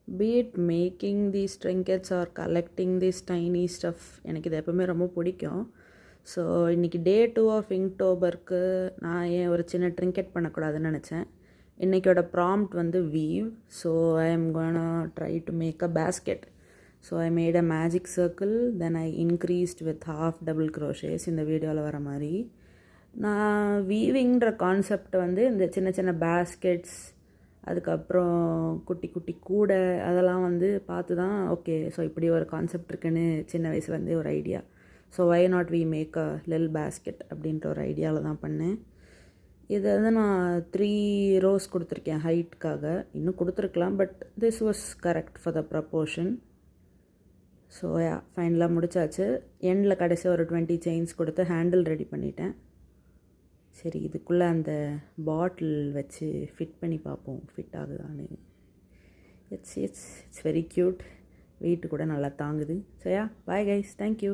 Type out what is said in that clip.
be it making these trinkets or collecting this tiny stuff, எனக்கு இது எப்போவுமே ரொம்ப பிடிக்கும். ஸோ இன்றைக்கி டே 2 ஆஃப் இங்க்டோபருக்கு நான் ஏன் ஒரு சின்ன ட்ரிங்கெட் பண்ணக்கூடாதுன்னு நினச்சேன். இன்றைக்கோட ப்ராம்ப்ட் வந்து weave. So I am gonna try to make a basket. So I made a magic circle, then I increased with half double crochets இந்த வீடியோவில் வர மாதிரி. நான் வீவிங்கிற கான்செப்ட் வந்து இந்த சின்ன சின்ன பேஸ்கெட்ஸ், அதுக்கப்புறம் குட்டி குட்டி கூடை, அதெல்லாம் வந்து பார்த்து தான் ஓகே ஸோ இப்படி ஒரு கான்செப்ட் இருக்குன்னு சின்ன வயசுலேருந்தே ஒரு idea. So why not we make a lil basket அப்படின்ற ஒரு ஐடியாவில் தான் பண்ணேன். இதை வந்து நான் 3 rows கொடுத்துருக்கேன் ஹைட்காக. இன்னும் கொடுத்துருக்கலாம், but this was correct for the proportion. So ஃபைனலாக முடிச்சாச்சு. எண்டில் கடைசி ஒரு 20 செயின்ஸ் கொடுத்து ஹேண்டில் ரெடி பண்ணிட்டேன். சரி, இதுக்குள்ளே அந்த பாட்டில் வச்சு ஃபிட் பண்ணி பார்ப்போம் ஃபிட் ஆகுதான்னு. It's very cute. வெயிட்டு கூட நல்லா தாங்குது. சரியா, பாய் கைஸ், தேங்க்யூ.